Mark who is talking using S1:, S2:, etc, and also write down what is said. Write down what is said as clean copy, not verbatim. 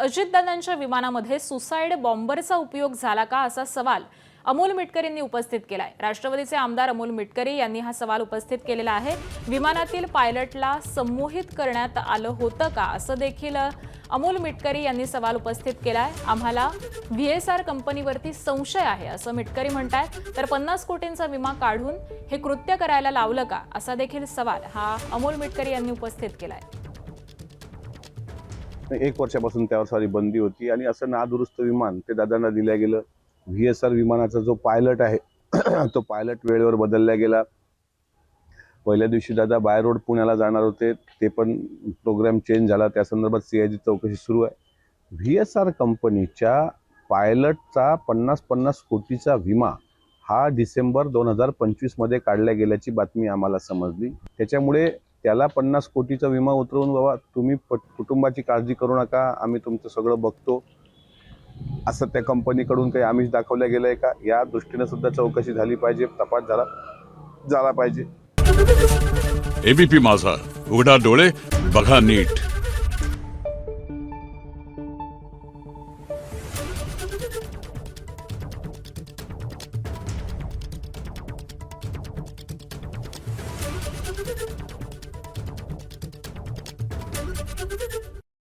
S1: अजितदादांच्या विमानामध्ये सुसाईड बॉम्बरचा उपयोग झाला का असा सवाल अमोल मिटकरींनी उपस्थित केलाय। राष्ट्रवादीचे आमदार अमोल मिटकरी यांनी हा सवाल उपस्थित केलेला आहे। विमानातील पायलटला संमोहित करण्यात आलं होतं का असं देखील अमोल मिटकरी यांनी सवाल उपस्थित केलाय। आम्हाला व्हीएसआर कंपनीवरती संशय आहे असं मिटकरी म्हणतात। तर 50 कोटींचा विमा काढून हे कृत्य करायला लावलं का असा देखील सवाल हा अमोल मिटकरी यांनी उपस्थित केलाय।
S2: 1 वर्षापासून त्यावर सारी बंदी होती आणि असं नादुरुस्त विमान ते दादांना दिलं गेलं। व्हीएसआर विमानाचा जो पायलट आहे तो पायलट वेळेवर बदलला गेला। पहिल्या दिवशी दादा बाय रोड पुण्याला जाणार होते, ते पण प्रोग्राम चेंज झाला। त्या संदर्भात सीआयडी चौकशी सुरू आहे। व्हीएसआर कंपनीच्या पायलटचा 50 कोटीचा विमा हा डिसेंबर 2025 मध्ये काढला गेल्याची बातमी आम्हाला समजली। त्याच्यामुळे त्याला 50 कोटीचा विमा उतरवून बाबा तुम्ही कुटुंबाची काळजी करू नका, आम्ही तुमचं सगळं बघतो असं त्या कंपनीकडून काही आमिष दाखवलं गेलंय का, या दृष्टीने सुद्धा चौकशी झाली पाहिजे, तपास झाला पाहिजे।
S3: एबीपी माझा, उघडा डोळे बघा नीट।